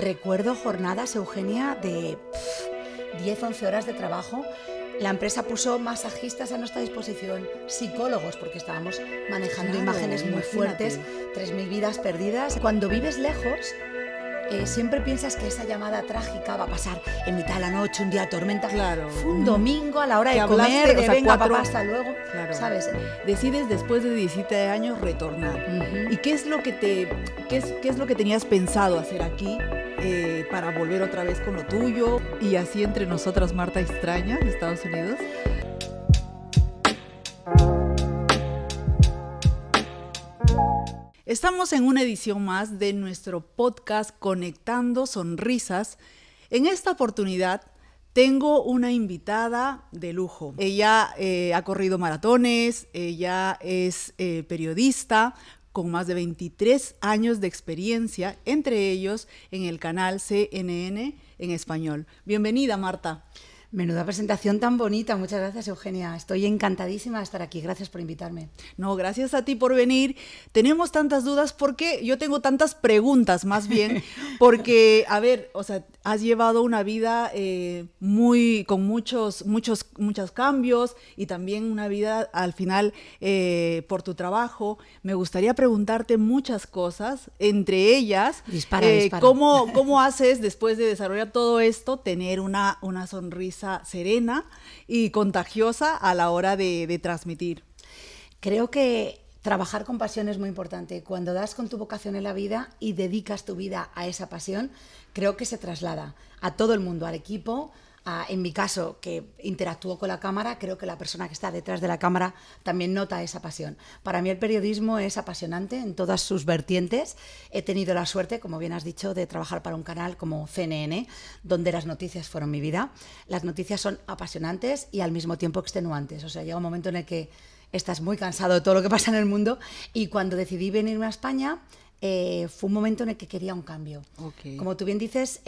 Recuerdo jornadas, Eugenia, de 10, 11 horas de trabajo. La empresa puso masajistas a nuestra disposición, psicólogos, porque estábamos manejando imágenes muy fuertes, 3.000 vidas perdidas. Cuando vives lejos, siempre piensas que esa llamada trágica va a pasar en mitad de la noche, un día de tormenta. Claro. Fue un domingo a la hora de hablaste, comer, de o sea, venga papá, hasta luego, claro. ¿sabes? Decides después de 17 años retornar. ¿Y qué es lo que qué es lo que tenías pensado hacer aquí para volver otra vez con lo tuyo? Y así entre nosotras, Marta extraña de Estados Unidos. Estamos en una edición más de nuestro podcast Conectando Sonrisas. En esta oportunidad tengo una invitada de lujo. Ella ha corrido maratones, ella es periodista con más de 23 años de experiencia, entre ellos en el canal CNN en español. Bienvenida, Marta. Menuda presentación tan bonita. Muchas gracias, Eugenia. Estoy encantadísima de estar aquí. Gracias por invitarme. No, gracias a ti por venir. Tenemos tantas dudas porque yo tengo tantas preguntas, más bien, porque, a ver, o sea, has llevado una vida con muchos cambios y también una vida al final por tu trabajo. Me gustaría preguntarte muchas cosas, entre ellas, dispara. ¿Cómo haces después de desarrollar todo esto, tener una sonrisa serena y contagiosa a la hora de transmitir? Creo que trabajar con pasión es muy importante. Cuando das con tu vocación en la vida y dedicas tu vida a esa pasión, creo que se traslada a todo el mundo, al equipo. En mi caso, que interactúo con la cámara, creo que la persona que está detrás de la cámara también nota esa pasión. Para mí el periodismo es apasionante en todas sus vertientes. He tenido la suerte, como bien has dicho, de trabajar para un canal como CNN, donde las noticias fueron mi vida. Las noticias son apasionantes y al mismo tiempo extenuantes. O sea, llega un momento en el que estás muy cansado de todo lo que pasa en el mundo, y cuando decidí venirme a España, fue un momento en el que quería un cambio. Okay. Como tú bien dices,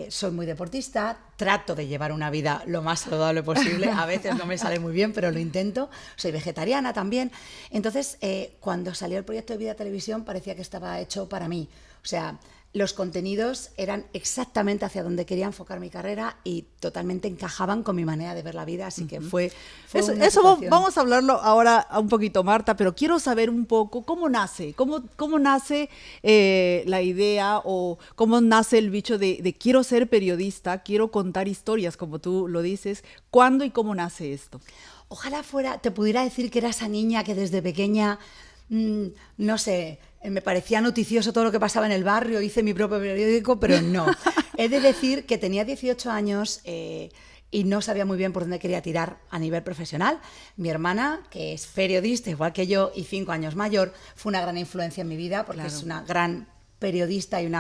soy muy deportista, trato de llevar una vida lo más saludable posible, a veces no me sale muy bien, pero lo intento. Soy vegetariana también. Entonces, cuando salió el proyecto de Vida Televisión, parecía que estaba hecho para mí. O sea, los contenidos eran exactamente hacia donde quería enfocar mi carrera y totalmente encajaban con mi manera de ver la vida, así que fue eso vamos a hablarlo ahora un poquito, Marta, pero quiero saber un poco cómo nace la idea, o cómo nace el bicho de quiero ser periodista, quiero contar historias, como tú lo dices. ¿Cuándo y cómo nace esto? Ojalá te pudiera decir que era esa niña que desde pequeña, no sé, me parecía noticioso todo lo que pasaba en el barrio, hice mi propio periódico, pero no. He de decir que tenía 18 años y no sabía muy bien por dónde quería tirar a nivel profesional. Mi hermana, que es periodista igual que yo y 5 años mayor, fue una gran influencia en mi vida porque es una gran periodista y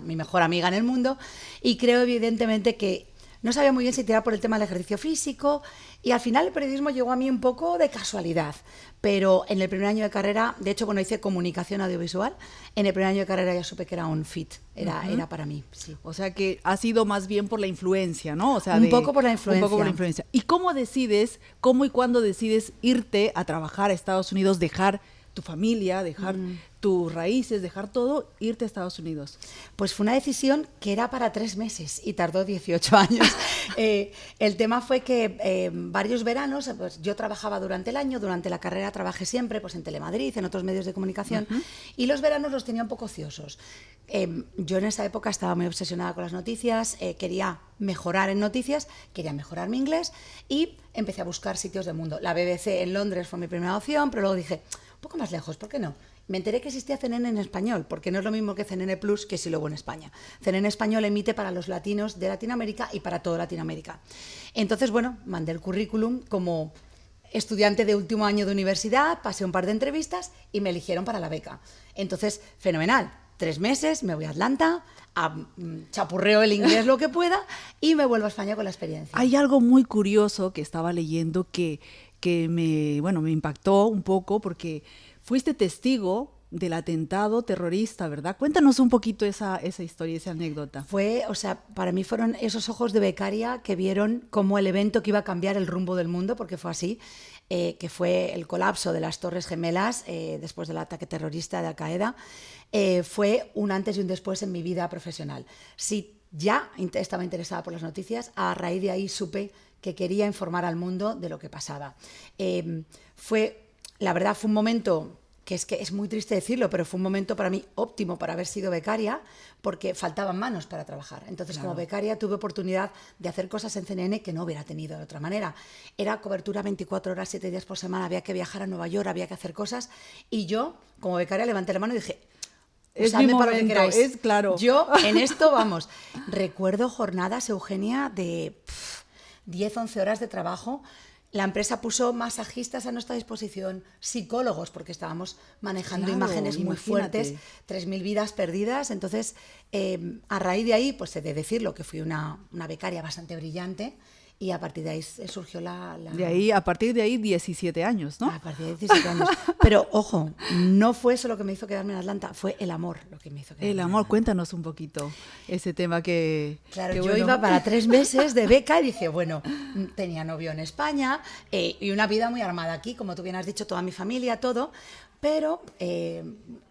mi mejor amiga en el mundo, y creo evidentemente que no sabía muy bien si tirar por el tema del ejercicio físico, y al final el periodismo llegó a mí un poco de casualidad. Pero en el primer año de carrera, de hecho, hice comunicación audiovisual, en el primer año de carrera ya supe que era un fit, era para mí. Sí. O sea que ha sido más bien por la influencia, ¿no? O sea, un poco por la influencia. ¿Y cómo y cuándo decides irte a trabajar a Estados Unidos, dejar tu familia, dejar tus raíces, dejar todo, irte a Estados Unidos? Pues fue una decisión que era para 3 meses y tardó 18 años. El tema fue que varios veranos, pues yo trabajaba durante el año, durante la carrera trabajé siempre pues en Telemadrid, en otros medios de comunicación, y los veranos los tenía un poco ociosos. Yo en esa época estaba muy obsesionada con las noticias, quería mejorar en noticias, quería mejorar mi inglés y empecé a buscar sitios del mundo. La BBC en Londres fue mi primera opción, pero luego dije, un poco más lejos, ¿por qué no? Me enteré que existía CNN en español, porque no es lo mismo que CNN Plus, que si luego en España. CNN Español emite para los latinos de Latinoamérica y para toda Latinoamérica. Entonces, mandé el currículum como estudiante de último año de universidad, pasé un par de entrevistas y me eligieron para la beca. Entonces, fenomenal. 3 meses, me voy a Atlanta, chapurreo el inglés lo que pueda y me vuelvo a España con la experiencia. Hay algo muy curioso que estaba leyendo que me impactó un poco, porque fuiste testigo del atentado terrorista, ¿verdad? Cuéntanos un poquito esa historia, esa anécdota. Para mí fueron esos ojos de becaria que vieron como el evento que iba a cambiar el rumbo del mundo, porque fue así, que fue el colapso de las Torres Gemelas después del ataque terrorista de Al-Qaeda, fue un antes y un después en mi vida profesional. Si ya estaba interesada por las noticias, a raíz de ahí supe que quería informar al mundo de lo que pasaba. La verdad, fue un momento que es muy triste decirlo, pero fue un momento para mí óptimo para haber sido becaria, porque faltaban manos para trabajar. Entonces, claro, como becaria tuve oportunidad de hacer cosas en CNN que no hubiera tenido de otra manera. Era cobertura 24 horas, 7 días por semana, había que viajar a Nueva York, había que hacer cosas, y yo, como becaria, levanté la mano y dije... Usadme para lo que queráis. Es claro. Yo en esto, vamos. Recuerdo jornadas, Eugenia, de 10, 11 horas de trabajo. La empresa puso masajistas a nuestra disposición, psicólogos, porque estábamos manejando imágenes muy fuertes, 3.000 vidas perdidas. Entonces, a raíz de ahí, pues he de decirlo, que fui una becaria bastante brillante, y a partir de ahí surgió a partir de ahí 17 años, ¿no? A partir de 17 años. Pero, ojo, no fue eso lo que me hizo quedarme en Atlanta, fue el amor lo que me hizo quedarme. El amor, cuéntanos un poquito ese tema que... Claro, yo iba para 3 meses de beca y dije, bueno, tenía novio en España y una vida muy armada aquí, como tú bien has dicho, toda mi familia, todo, pero...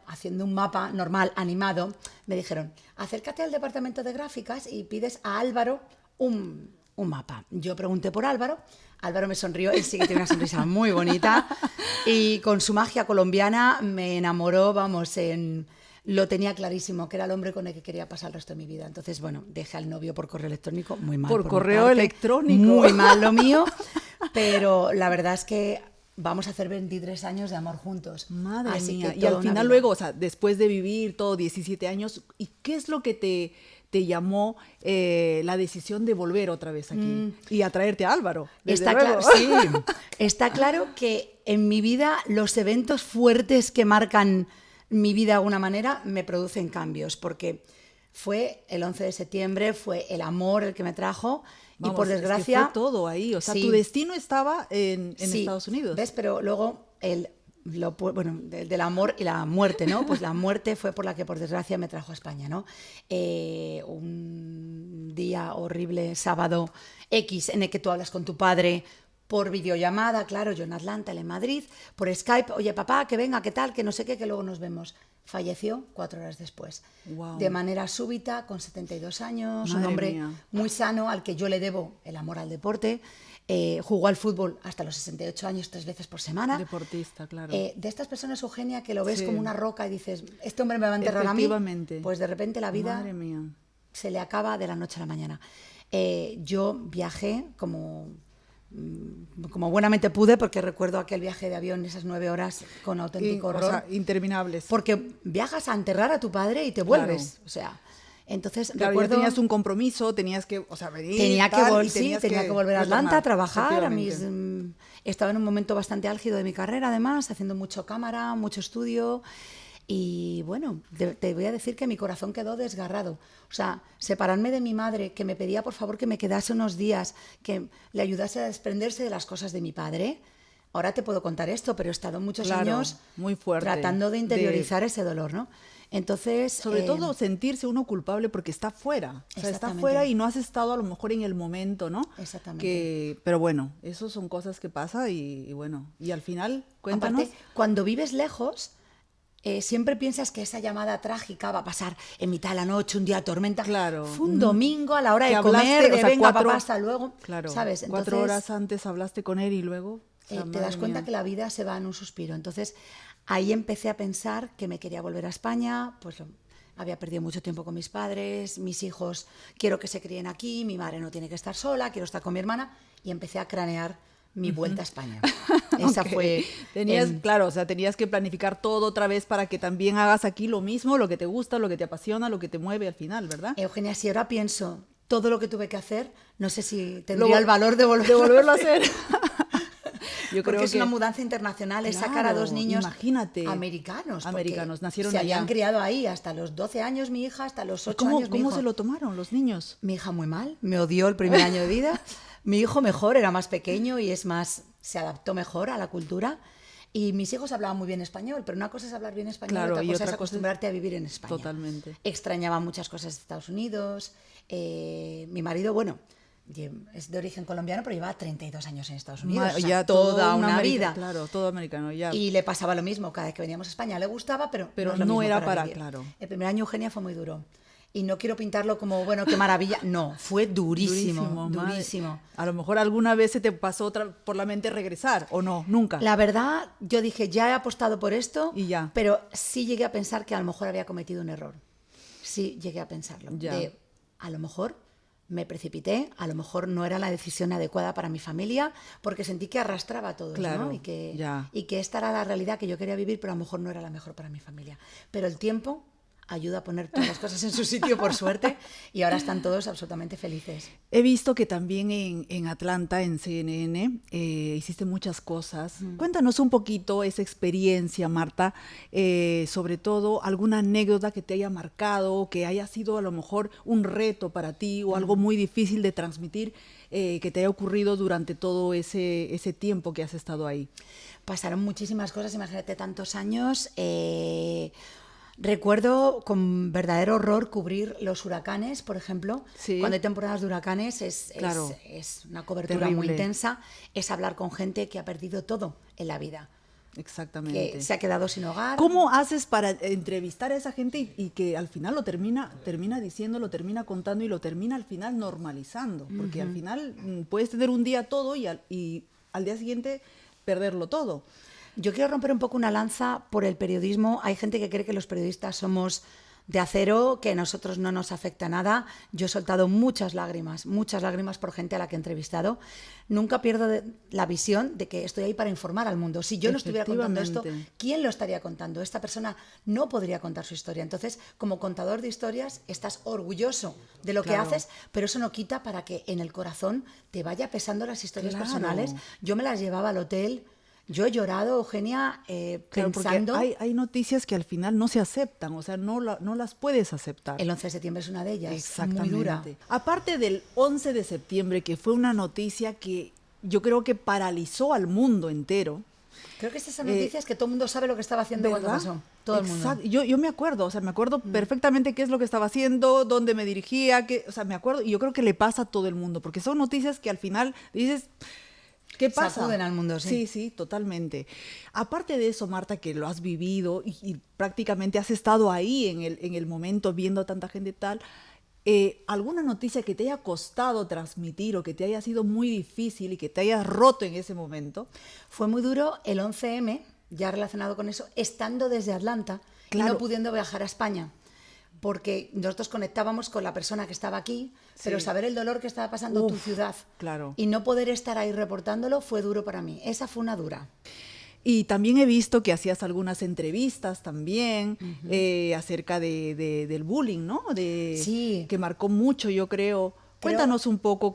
haciendo un mapa normal, animado, me dijeron, acércate al departamento de gráficas y pides a Álvaro un mapa. Yo pregunté por Álvaro me sonrió, él sí que tiene una sonrisa muy bonita y con su magia colombiana me enamoró, lo tenía clarísimo, que era el hombre con el que quería pasar el resto de mi vida. Entonces, bueno, dejé al novio por correo electrónico, muy mal. Por correo electrónico. Muy mal lo mío, pero la verdad es que vamos a hacer 23 años de amor juntos. Madre mía. Y al final luego, o sea, después de vivir todo 17 años, ¿y qué es lo que te llamó la decisión de volver otra vez aquí y atraerte a Álvaro? Está claro que en mi vida los eventos fuertes que marcan mi vida de alguna manera me producen cambios, porque fue el 11 de septiembre, fue el amor el que me trajo. Y por desgracia... Es que fue todo ahí, o sea, tu destino estaba en Estados Unidos. ¿Ves? Pero luego del amor y la muerte, ¿no? Pues la muerte fue por la que por desgracia me trajo a España, ¿no? Un día horrible, sábado X, en el que tú hablas con tu padre por videollamada, claro, yo en Atlanta, él en Madrid, por Skype, oye papá, que venga, qué tal, que no sé qué, que luego nos vemos. Falleció 4 horas después, de manera súbita, con 72 años, un hombre muy sano al que yo le debo el amor al deporte. Jugó al fútbol hasta los 68 años 3 veces por semana. Deportista, claro. De estas personas, Eugenia, que lo ves como una roca y dices, este hombre me va a enterrar a mí, pues de repente la vida se le acaba de la noche a la mañana. Yo viajé como buenamente pude, porque recuerdo aquel viaje de avión, esas 9 horas con auténtico horror. O sea, interminables. Porque viajas a enterrar a tu padre y te vuelves. Claro. O sea... Entonces, claro, recuerdo, tenías un compromiso, tenías que, venir, tenía que volver a Atlanta a trabajar. Estaba en un momento bastante álgido de mi carrera, además, haciendo mucho cámara, mucho estudio. Y bueno, te voy a decir que mi corazón quedó desgarrado. O sea, separarme de mi madre, que me pedía por favor que me quedase unos días, que le ayudase a desprenderse de las cosas de mi padre. Ahora te puedo contar esto, pero he estado muchos años muy fuerte, tratando de interiorizar ese dolor, ¿no? Entonces, sobre todo sentirse uno culpable porque está fuera, o sea, está fuera y no has estado a lo mejor en el momento, ¿no? Exactamente. Pero bueno, eso son cosas que pasan y bueno, y al final, cuéntanos. Aparte, cuando vives lejos, siempre piensas que esa llamada trágica va a pasar en mitad de la noche, un día de tormenta. Claro. Fue un domingo a la hora de comer, venga papá, hasta luego. Claro, ¿sabes? Entonces, 4 horas antes hablaste con él y luego... te das cuenta que la vida se va en un suspiro. Entonces, ahí empecé a pensar que me quería volver a España, pues había perdido mucho tiempo con mis padres, mis hijos quiero que se críen aquí, mi madre no tiene que estar sola, quiero estar con mi hermana, y empecé a cranear mi vuelta a España. Esa fue... Claro, o sea, tenías que planificar todo otra vez para que también hagas aquí lo mismo, lo que te gusta, lo que te apasiona, lo que te mueve al final, ¿verdad? Eugenia, si ahora pienso todo lo que tuve que hacer, no sé si tendría el valor de volverlo a hacer. Yo creo que es una mudanza internacional, es sacar a 2 niños americanos. Nacieron se allá. habían criado ahí hasta los 12 años mi hija, hasta los 8 años mi hijo. ¿Cómo se lo tomaron los niños? Mi hija muy mal, me odió el primer año de vida. Mi hijo mejor, era más pequeño y es más, se adaptó mejor a la cultura. Y mis hijos hablaban muy bien español, pero una cosa es hablar bien español, Claro, otra y cosa otra es cosa acostumbrarte a vivir en España. Totalmente. Extrañaba muchas cosas de Estados Unidos. Mi marido, bueno, es de origen colombiano, pero llevaba 32 años en Estados Unidos, o sea, Ya toda todo un una vida. Claro, todo americano, ya. Y le pasaba lo mismo, cada vez que veníamos a España le gustaba, pero Pero no es lo no mismo era para para, vivir. claro. El primer año, Eugenia, fue muy duro. Y no quiero pintarlo como, bueno, qué maravilla. No, fue durísimo, madre. durísimo. A lo mejor alguna vez se te pasó por la mente regresar, ¿o no? Nunca. La verdad, yo dije, ya he apostado por esto, Y ya. pero sí llegué a pensar que a lo mejor había cometido un error. Sí llegué a pensarlo. Ya. A lo mejor me precipité, a lo mejor no era la decisión adecuada para mi familia, porque sentí que arrastraba a todos, Claro, ¿no? Y que esta era la realidad que yo quería vivir, pero a lo mejor no era la mejor para mi familia. Pero el tiempo ayuda a poner todas las cosas en su sitio, por suerte, y ahora están todos absolutamente felices. He visto que también en Atlanta, en CNN, hiciste muchas cosas. Cuéntanos un poquito esa experiencia, Marta, sobre todo alguna anécdota que te haya marcado, que haya sido a lo mejor un reto para ti o algo muy difícil de transmitir, que te haya ocurrido durante todo ese tiempo que has estado ahí. Pasaron muchísimas cosas, imagínate, tantos años. Recuerdo con verdadero horror cubrir los huracanes, por ejemplo. Sí. Cuando hay temporadas de huracanes es una cobertura Terrible. muy intensa. Es hablar con gente que ha perdido todo en la vida. Exactamente. Que se ha quedado sin hogar. ¿Cómo haces para entrevistar a esa gente y que al final lo termina diciendo, lo termina contando y lo termina al final normalizando? Porque al final puedes tener un día todo y al día siguiente perderlo todo. Yo quiero romper un poco una lanza por el periodismo. Hay gente que cree que los periodistas somos de acero, que a nosotros no nos afecta nada. Yo he soltado muchas lágrimas por gente a la que he entrevistado. Nunca pierdo la visión de que estoy ahí para informar al mundo. Si yo no estuviera contando esto, ¿quién lo estaría contando? Esta persona no podría contar su historia. Entonces, como contador de historias, estás orgulloso de lo que haces, pero eso no quita para que en el corazón te vaya pesando las historias personales. Yo me las llevaba al hotel. Yo he llorado, Eugenia, pensando... Porque hay noticias que al final no se aceptan, o sea, no las puedes aceptar. El 11 de septiembre es una de ellas, exactamente. Muy dura. Aparte del 11 de septiembre, que fue una noticia que yo creo que paralizó al mundo entero. Creo que es esa noticia es que todo el mundo sabe lo que estaba haciendo cuando pasó. Todo el mundo. Yo me acuerdo, perfectamente qué es lo que estaba haciendo, dónde me dirigía, me acuerdo, y yo creo que le pasa a todo el mundo, porque son noticias que al final dices... ¿Qué pasa? Sacuden al mundo, sí. Sí, totalmente. Aparte de eso, Marta, que lo has vivido y prácticamente has estado ahí en el momento viendo a tanta gente y tal, ¿alguna noticia que te haya costado transmitir o que te haya sido muy difícil y que te haya roto en ese momento? Fue muy duro el 11M, ya relacionado con eso, estando desde Atlanta y no pudiendo viajar a España. Porque nosotros conectábamos con la persona que estaba aquí, pero saber el dolor que estaba pasando tu ciudad y no poder estar ahí reportándolo fue duro para mí. Esa fue una dura. Y también he visto que hacías algunas entrevistas también acerca del bullying, ¿no? Sí. Que marcó mucho, yo creo. Cuéntanos un poco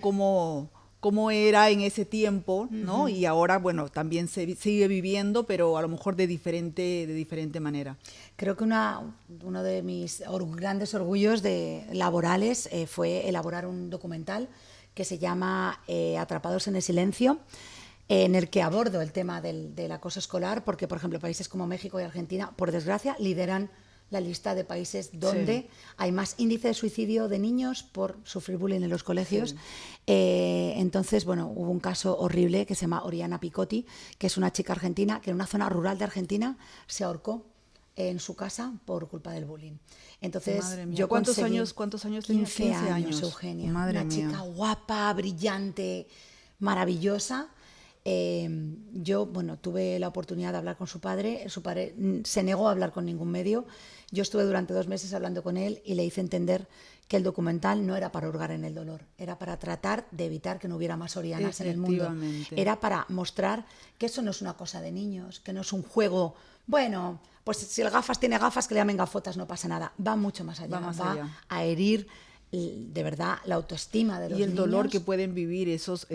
cómo era en ese tiempo, ¿no? Y ahora, bueno, también se sigue viviendo, pero a lo mejor de diferente manera. Creo que uno de mis grandes orgullos laborales fue elaborar un documental que se llama Atrapados en el silencio, en el que abordo el tema del acoso escolar, porque, por ejemplo, países como México y Argentina, por desgracia, lideran la lista de países donde hay más índice de suicidio de niños por sufrir bullying en los colegios. Entonces, bueno, hubo un caso horrible que se llama Oriana Picotti, que es una chica argentina que en una zona rural de Argentina se ahorcó en su casa por culpa del bullying. Entonces, yo ¿Cuántos años tenía? 15 años, Eugenia. Madre una mía. chica guapa, brillante, maravillosa. Yo, tuve la oportunidad de hablar con su padre. Su padre se negó a hablar con ningún medio. Yo estuve durante 2 meses hablando con él y le hice entender que el documental no era para hurgar en el dolor, era para tratar de evitar que no hubiera más Orianas en el mundo. Era para mostrar que eso no es una cosa de niños, que no es un juego. Bueno, pues si el gafas tiene gafas, que le llamen gafotas, no pasa nada. Va mucho más allá. Va a herir de verdad la autoestima de los niños. Y el dolor que pueden vivir esos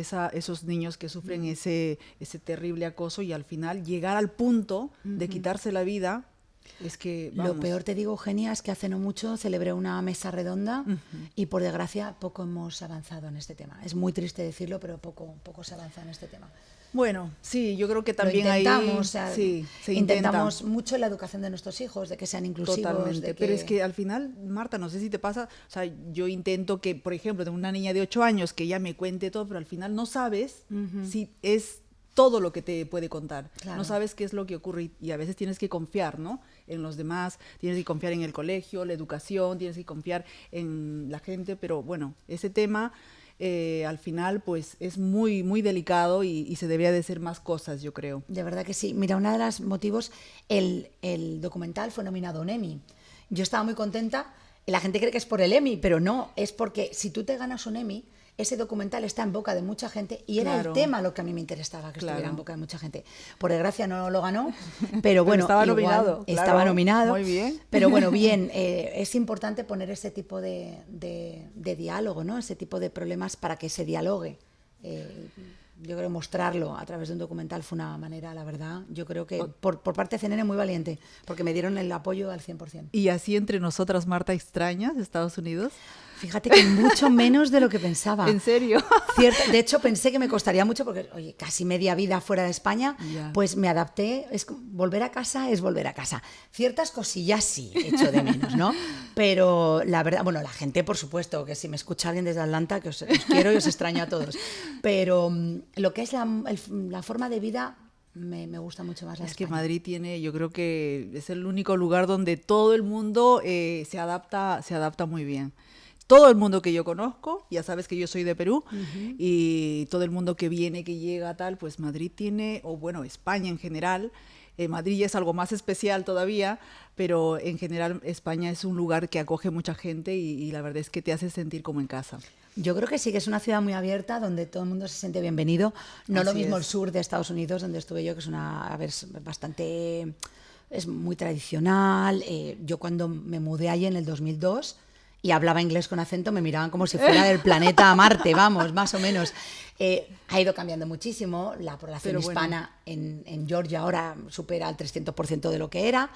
niños que sufren ese terrible acoso y al final llegar al punto de quitarse la vida Es que, Lo vamos, peor, te digo, Eugenia, es que hace no mucho celebré una mesa redonda y por desgracia poco hemos avanzado en este tema. Es muy triste decirlo, pero poco se avanza en este tema. bueno, sí, yo creo que Lo también ahí intentamos, o sea, sí, se intenta. intentamos mucho en la educación de nuestros hijos, de que sean inclusivos. Totalmente, de pero es que al final, Marta, no sé si te pasa, o sea, yo intento que, por ejemplo, tengo una niña de 8 años que ella me cuente todo, pero al final no sabes si es todo lo que te puede contar, Claro. no sabes qué es lo que ocurre y a veces tienes que confiar, ¿no? En los demás, tienes que confiar en el colegio, la educación, tienes que confiar en la gente, pero bueno, ese tema al final pues es muy, muy delicado y se debería de hacer más cosas, yo creo. De verdad que sí. Mira, uno de los motivos, el documental fue nominado a un Emmy. Yo estaba muy contenta. La gente cree que es por el Emmy, pero no, es porque si tú te ganas un Emmy, ese documental está en boca de mucha gente y era Claro. el tema lo que a mí me interesaba, que Claro. estuviera en boca de mucha gente. Por desgracia no lo ganó, pero bueno, estaba igual nominado, estaba claro. nominado. Muy bien. Pero bueno, bien, es importante poner ese tipo de diálogo, ¿no? Ese tipo de problemas para que se dialogue. Yo creo mostrarlo a través de un documental fue una manera, la verdad, yo creo que por parte de CNN muy valiente, porque me dieron el apoyo al 100%. Y así entre nosotras, Marta, ¿extrañas Estados Unidos? Fíjate que mucho menos de lo que pensaba. ¿En serio? De hecho, pensé que me costaría mucho porque, oye, casi media vida fuera de España, Ya. pues me adapté. Volver a casa es volver a casa. Ciertas cosillas sí echo de menos, ¿no? Pero la verdad, bueno, la gente, por supuesto, que si me escucha alguien desde Atlanta, que os quiero y os extraño a todos. Pero lo que es la forma de vida, me gusta mucho más la Es que España. Madrid tiene, yo creo que es el único lugar donde todo el mundo se adapta muy bien. Todo el mundo que yo conozco, ya sabes que yo soy de Perú, y todo el mundo que viene, que llega, tal, pues Madrid tiene, o bueno, España en general, Madrid ya es algo más especial todavía, pero en general España es un lugar que acoge mucha gente y la verdad es que te hace sentir como en casa. Yo creo que sí, que es una ciudad muy abierta donde todo el mundo se siente bienvenido. No lo Así mismo es. el sur de Estados Unidos, donde estuve yo, que es es muy tradicional. Yo cuando me mudé allí en el 2002 y hablaba inglés con acento, me miraban como si fuera del planeta Marte, vamos, más o menos. Ha ido cambiando muchísimo. La población Pero bueno. hispana en Georgia ahora supera el 300% de lo que era.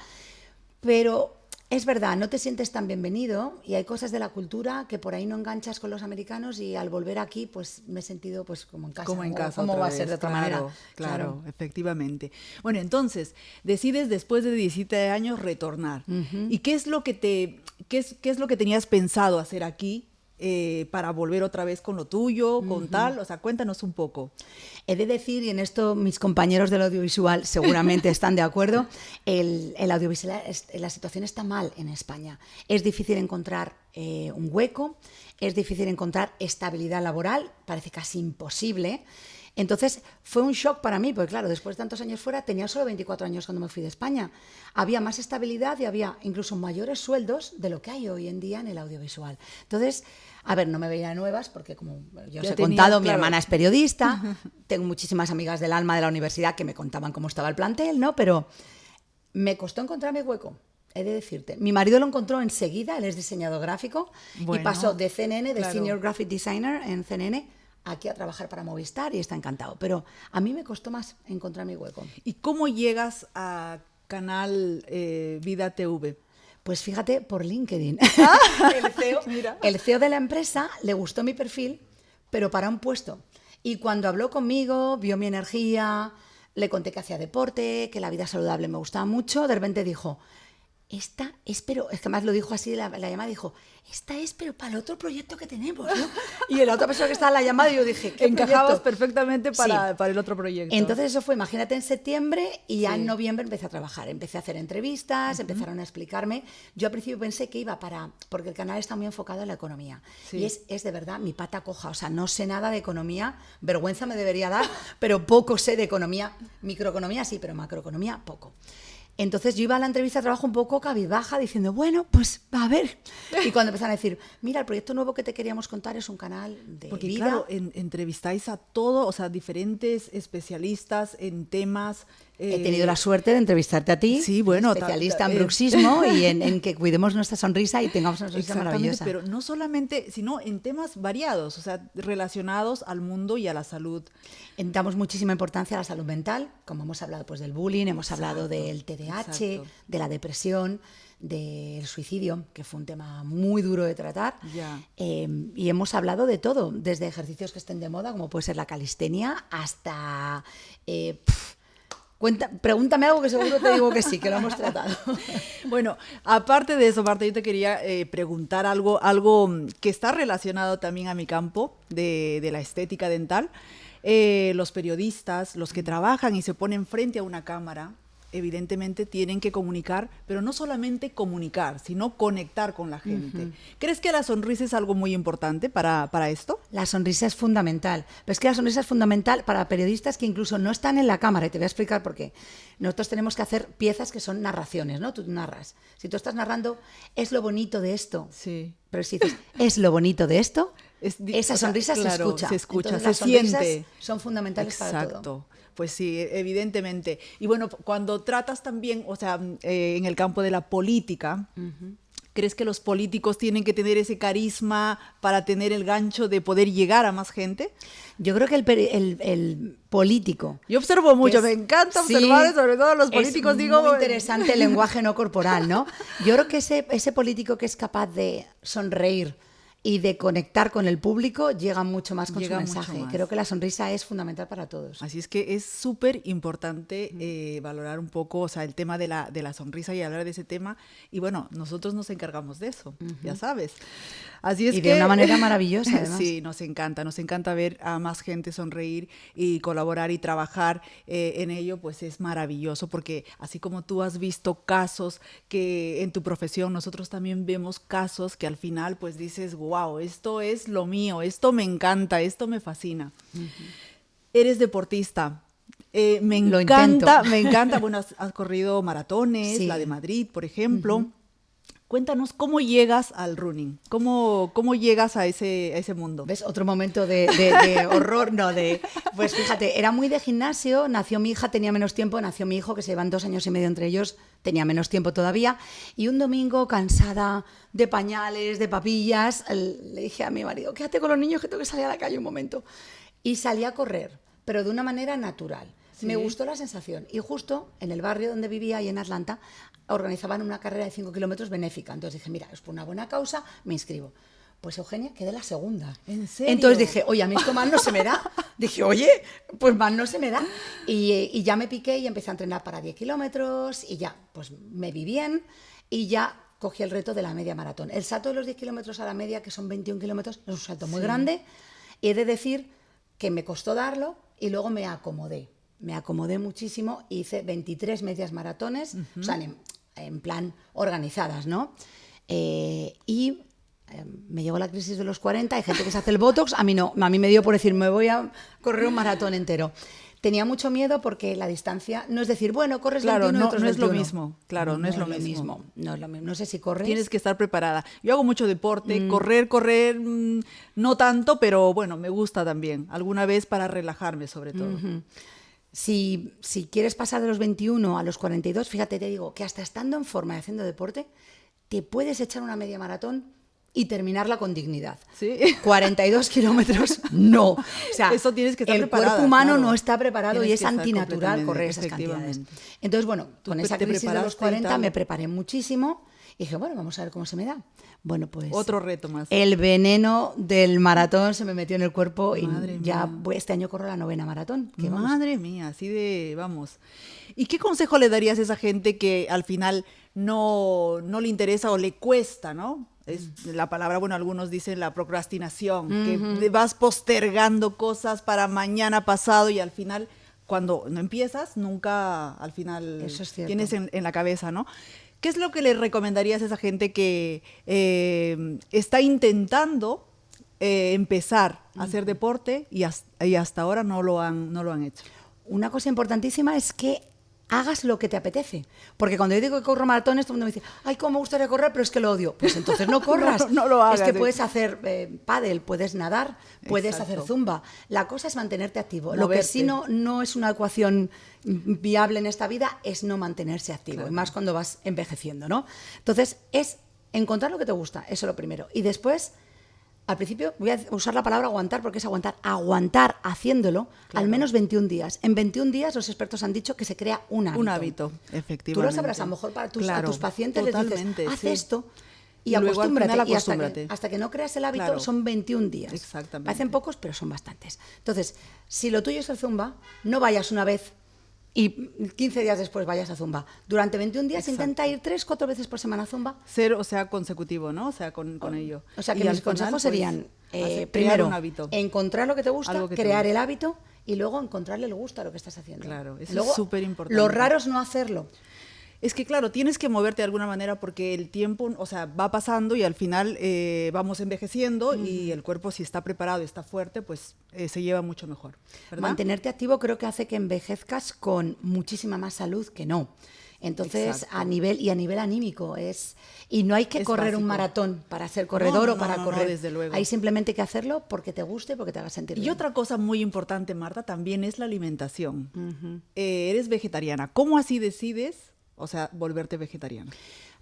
Pero es verdad, no te sientes tan bienvenido y hay cosas de la cultura que por ahí no enganchas con los americanos y al volver aquí pues me he sentido pues como en casa. Como en casa ¿Cómo otra va a ser vez, de otra claro, manera? Claro, efectivamente. Bueno, entonces, decides después de 17 años retornar. ¿Y qué es lo que qué es lo que tenías pensado hacer aquí para volver otra vez con lo tuyo, con tal? O sea, cuéntanos un poco. He de decir, y en esto mis compañeros del audiovisual seguramente están de acuerdo, el audiovisual, la situación está mal en España. Es difícil encontrar un hueco, es difícil encontrar estabilidad laboral, parece casi imposible. Entonces fue un shock para mí, porque claro, después de tantos años fuera, tenía solo 24 años cuando me fui de España. Había más estabilidad y había incluso mayores sueldos de lo que hay hoy en día en el audiovisual. Entonces, a ver, no me veía nuevas, porque como yo os Ya he tenías, contado, mi claro. hermana es periodista, tengo muchísimas amigas del alma de la universidad que me contaban cómo estaba el plantel, ¿no? Pero me costó encontrar mi hueco. He de decirte, mi marido lo encontró enseguida, él es diseñador gráfico y Bueno, pasó de CNN, de claro. Senior Graphic Designer en CNN, aquí a trabajar para Movistar y está encantado. Pero a mí me costó más encontrar mi hueco. ¿Y cómo llegas a Canal Vida TV? Pues fíjate, por LinkedIn. el, CEO, Mira. el CEO de la empresa le gustó mi perfil, pero para un puesto. Y cuando habló conmigo, vio mi energía, le conté que hacía deporte, que la vida saludable me gustaba mucho, de repente dijo, esta es, pero, es que más lo dijo así, la llamada dijo, esta es, pero para el otro proyecto que tenemos, ¿no? Y la otra persona que estaba en la llamada, yo dije, ¿qué Encajabas proyecto? perfectamente Sí. para el otro proyecto. Entonces eso fue, imagínate, en septiembre y ya Sí. en noviembre empecé a trabajar. Empecé a hacer entrevistas, empezaron a explicarme. Yo al principio pensé que iba porque el canal está muy enfocado en la economía. Sí. Y es de verdad mi pata coja. O sea, no sé nada de economía, vergüenza me debería dar, pero poco sé de economía. Microeconomía sí, pero macroeconomía poco. Entonces yo iba a la entrevista de trabajo un poco cabizbaja diciendo, bueno, pues a ver. Y cuando empezaron a decir, mira, el proyecto nuevo que te queríamos contar es un canal de Porque vida. claro, entrevistáis a todo, o sea, diferentes especialistas en temas He tenido la suerte de entrevistarte a ti, sí, bueno, especialista en bruxismo y en que cuidemos nuestra sonrisa y tengamos una sonrisa maravillosa. Pero no solamente, sino en temas variados, o sea, relacionados al mundo y a la salud. Damos muchísima importancia a la salud mental, como hemos hablado pues, del bullying, hemos hablado del TDAH, de la depresión, del suicidio, que fue un tema muy duro de tratar. Y hemos hablado de todo, desde ejercicios que estén de moda, como puede ser la calistenia, hasta... pregúntame algo que seguro te digo que sí, que lo hemos tratado. Bueno, aparte de eso, Marta, yo te quería preguntar algo que está relacionado también a mi campo de la estética dental. Los periodistas, los que trabajan y se ponen frente a una cámara, evidentemente tienen que comunicar, pero no solamente comunicar, sino conectar con la gente. ¿Crees que la sonrisa es algo muy importante para esto? La sonrisa es fundamental, pero es que la sonrisa es fundamental para periodistas que incluso no están en la cámara, y te voy a explicar por qué. Nosotros tenemos que hacer piezas que son narraciones, ¿no? Tú narras. Si tú estás narrando, es lo bonito de esto. Sí. Pero si dices, es lo bonito de esto, esa sonrisa claro, se escucha. Entonces, se las sonrisas siente. Son fundamentales para todo. Exacto. Pues sí, evidentemente. Y bueno, cuando tratas también, o sea, en el campo de la política, ¿crees que los políticos tienen que tener ese carisma para tener el gancho de poder llegar a más gente? Yo creo que el político... Yo observo mucho, me encanta observar, sobre todo los políticos. Es muy interesante el lenguaje no corporal, ¿no? Yo creo que ese político que es capaz de sonreír y de conectar con el público llega mucho más con su mensaje. Creo que la sonrisa es fundamental para todos. Así es que es súper importante valorar un poco, o sea, el tema de la sonrisa y hablar de ese tema. Y bueno, nosotros nos encargamos de eso, ya sabes. Así es y de una manera maravillosa, además. Sí, nos encanta ver a más gente sonreír y colaborar y trabajar en ello, pues es maravilloso, porque así como tú has visto casos que en tu profesión, nosotros también vemos casos que al final pues dices, wow, esto es lo mío, esto me encanta, esto me fascina. Eres deportista. Me encanta, bueno, has corrido maratones, la de Madrid, por ejemplo. Cuéntanos cómo llegas al running, cómo llegas a ese mundo. ¿Ves? Otro momento de horror, no, pues fíjate, era muy de gimnasio, nació mi hija, tenía menos tiempo, nació mi hijo, que se llevan 2 años y medio entre ellos, tenía menos tiempo todavía, y un domingo, cansada de pañales, de papillas, le dije a mi marido, quédate con los niños que tengo que salir a la calle un momento. Y salí a correr, pero de una manera natural. ¿Sí? Me gustó la sensación. Y justo en el barrio donde vivía, ahí en Atlanta, organizaban una carrera de 5 kilómetros benéfica. Entonces dije, mira, es por una buena causa, me inscribo. Pues Eugenia, quedé la segunda. ¿En serio? Entonces dije, oye, a mí esto mal no se me da. Dije, oye, pues mal no se me da. Y ya me piqué y empecé a entrenar para 10 kilómetros y ya, pues me vi bien y ya cogí el reto de la media maratón. El salto de los 10 kilómetros a la media, que son 21 kilómetros, es un salto muy grande. Y he de decir que me costó darlo y luego me acomodé. Me acomodé muchísimo, hice 23 medias maratones, o sea, en plan organizadas, ¿no? Y me llegó la crisis de los 40, hay gente que se hace el botox, a mí no, a mí me dio por decir, me voy a correr un maratón entero. Tenía mucho miedo porque la distancia, no es decir, bueno, corres 21 metros, no es lo mismo, claro, no es lo mismo. No es lo mismo, no sé si corres. Tienes que estar preparada. Yo hago mucho deporte, correr, no tanto, pero bueno, me gusta también, alguna vez para relajarme sobre todo. Si quieres pasar de los 21 a los 42, fíjate, te digo que hasta estando en forma y haciendo deporte, te puedes echar una media maratón y terminarla con dignidad. ¿Sí? 42 kilómetros, no. O sea, eso tienes que estar el preparada, cuerpo humano claro. No está preparado Tienes y es antinatural correr esas cantidades. Entonces, bueno, con esa crisis de los 40 me preparé muchísimo y dije, bueno, vamos a ver cómo se me da. Bueno, pues... Otro reto más. El veneno del maratón se me metió en el cuerpo y Madre ya mía. Este año corro la 9ª maratón. Madre mía, así de, vamos. ¿Y qué consejo le darías a esa gente que al final no le interesa o le cuesta, ¿no? Es la palabra, bueno, algunos dicen la procrastinación, que vas postergando cosas para mañana, pasado, y al final, cuando no empiezas, nunca al final Eso es cierto. tienes en la cabeza, ¿no? ¿Qué es lo que le recomendarías a esa gente que está intentando empezar a hacer deporte y hasta ahora no lo han hecho? Una cosa importantísima es que hagas lo que te apetece. Porque cuando yo digo que corro maratones, todo el mundo me dice, ay, cómo me gustaría correr, pero es que lo odio. Pues entonces no corras. No lo hagas. Es que puedes hacer pádel, puedes nadar, puedes Exacto. hacer zumba. La cosa es mantenerte activo. Moverte. Lo que sí no es una ecuación viable en esta vida es no mantenerse activo. Claro. Y más cuando vas envejeciendo, ¿no? Entonces, es encontrar lo que te gusta, eso es lo primero. Y después, al principio, voy a usar la palabra aguantar porque es aguantar haciéndolo al menos 21 días. En 21 días los expertos han dicho que se crea un hábito. Un hábito, efectivamente. Tú lo sabrás, a lo mejor para a tus pacientes les dices, haz esto y luego al acostúmbrate. final Y acostúmbrate. hasta que no creas el hábito Claro. son 21 días. Exactamente. Parecen pocos, pero son bastantes. Entonces, si lo tuyo es el zumba, no vayas una vez y 15 días después vayas a zumba. Durante 21 días Exacto. intenta ir 3-4 veces por semana a zumba. Ser, o sea, consecutivo, ¿no? O sea, con ello. O sea, que Y al mis consejos final, pues, serían, crear primero, un hábito. encontrar lo que te gusta, Algo que te crear guste. el hábito y luego encontrarle el gusto a lo que estás haciendo. Claro, eso Luego, es superimportante. Lo raro es no hacerlo. Es que, claro, tienes que moverte de alguna manera porque el tiempo, o sea, va pasando y al final vamos envejeciendo y el cuerpo, si está preparado y está fuerte, pues se lleva mucho mejor, ¿verdad? Mantenerte activo creo que hace que envejezcas con muchísima más salud que no. Entonces, Exacto. a nivel anímico y no hay que Es correr un básico. maratón para ser corredor No, o para no, correr. desde luego. Hay simplemente que hacerlo porque te guste, porque te haga sentir Y bien. otra cosa muy importante, Marta, también es la alimentación. Eres vegetariana. ¿Cómo así decides, o sea, volverte vegetariana?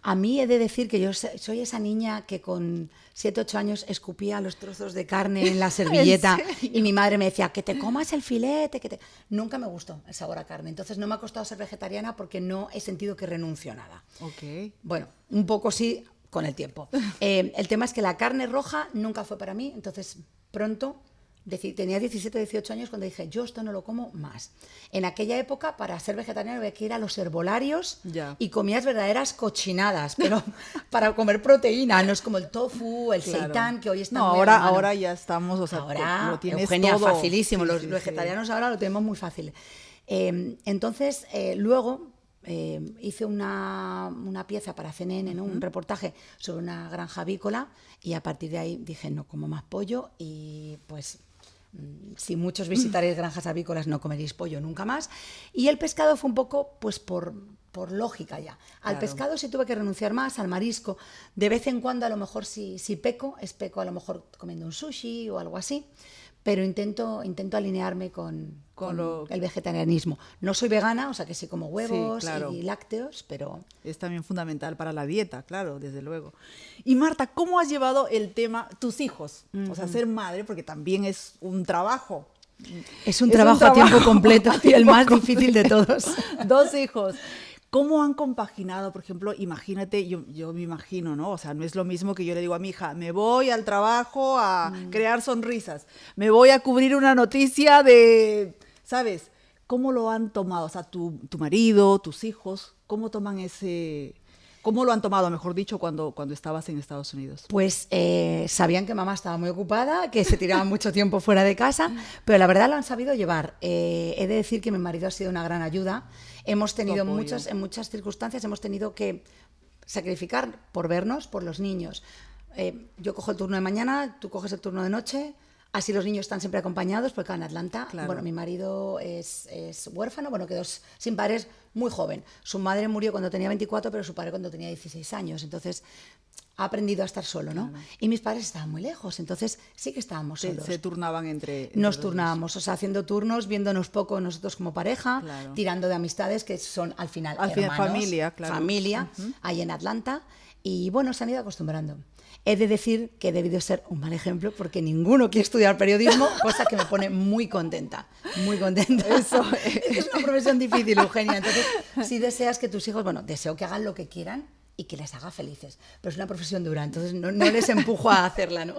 A mí he de decir que yo soy esa niña que con 7, 8 años escupía los trozos de carne en la servilleta y mi madre me decía que te comas el filete, Nunca me gustó el sabor a carne, entonces no me ha costado ser vegetariana porque no he sentido que renuncio a nada. Ok. Bueno, un poco sí con el tiempo. El tema es que la carne roja nunca fue para mí, entonces pronto tenía 17 o 18 años cuando dije, yo esto no lo como más. En aquella época, para ser vegetariano había que ir a los herbolarios Ya. y comías verdaderas cochinadas, pero para comer proteína, no es como el tofu, el Claro. seitán, que hoy está No, muy a la mano. ahora ya estamos, o sea, Ahora, lo tienes Eugenia, todo. facilísimo. Sí, Los sí, sí. vegetarianos ahora lo tenemos muy fácil. Entonces, luego hice una pieza para CNN, ¿no? Un reportaje sobre una granja avícola y a partir de ahí dije, no como más pollo y pues si muchos visitaréis granjas avícolas no comeréis pollo nunca más. Y el pescado fue un poco pues por lógica ya. Al Claro. pescado sí tuve que renunciar más, al marisco. De vez en cuando a lo mejor si peco a lo mejor comiendo un sushi o algo así, pero intento alinearme con el vegetarianismo. No soy vegana, o sea que sí como huevos claro. y lácteos, pero... Es también fundamental para la dieta, claro, desde luego. Y Marta, ¿cómo has llevado el tema, tus hijos? O sea, ser madre, porque también es un trabajo. Es un trabajo a tiempo completo y el más difícil de todos. 2 hijos. ¿Cómo han compaginado, por ejemplo, imagínate, yo me imagino, ¿no? O sea, no es lo mismo que yo le digo a mi hija, me voy al trabajo a crear sonrisas, me voy a cubrir una noticia de, ¿sabes? ¿Cómo lo han tomado? O sea, tu marido, tus hijos, ¿cómo toman cómo lo han tomado, mejor dicho, cuando estabas en Estados Unidos? Pues sabían que mamá estaba muy ocupada, que se tiraba mucho tiempo fuera de casa, pero la verdad lo han sabido llevar. He de decir que mi marido ha sido una gran ayuda. Hemos tenido apoyo. en muchas circunstancias, hemos tenido que sacrificar por vernos, por los niños. Yo cojo el turno de mañana, tú coges el turno de noche, así los niños están siempre acompañados, porque en Atlanta, Claro. bueno, mi marido es huérfano, bueno, quedó sin padres muy joven. Su madre murió cuando tenía 24, pero su padre cuando tenía 16 años, entonces ha aprendido a estar solo, ¿no? Claro. Y mis padres estaban muy lejos, entonces sí que estábamos solos. Se turnaban entre Nos los dos. turnábamos, o sea, haciendo turnos, viéndonos poco nosotros como pareja, Claro. tirando de amistades que son al final Al final, hermanos, familia, claro. familia, ahí en Atlanta, y bueno, se han ido acostumbrando. He de decir que he debido ser un mal ejemplo porque ninguno quiere estudiar periodismo, cosa que me pone muy contenta, muy contenta. Eso Es una profesión difícil, Eugenia, entonces si deseas que tus hijos, bueno, deseo que hagan lo que quieran y que les haga felices, pero es una profesión dura, entonces no les empujo a hacerla, ¿no?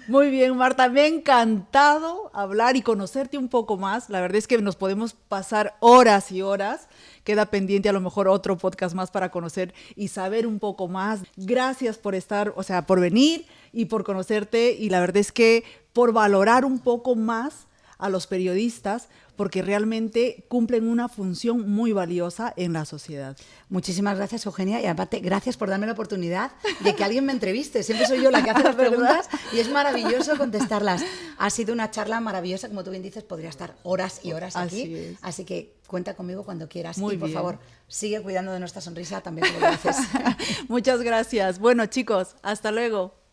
Muy bien, Marta, me ha encantado hablar y conocerte un poco más. La verdad es que nos podemos pasar horas y horas. Queda pendiente a lo mejor otro podcast más para conocer y saber un poco más. Gracias por estar, o sea, por venir y por conocerte. Y la verdad es que por valorar un poco más a los periodistas, porque realmente cumplen una función muy valiosa en la sociedad. Muchísimas gracias, Eugenia, y aparte, gracias por darme la oportunidad de que alguien me entreviste. Siempre soy yo la que hace las preguntas y es maravilloso contestarlas. Ha sido una charla maravillosa, como tú bien dices, podría estar horas y horas aquí, así que cuenta conmigo cuando quieras. Muy y por bien. favor, sigue cuidando de nuestra sonrisa también como lo haces. Muchas gracias. Bueno, chicos, hasta luego.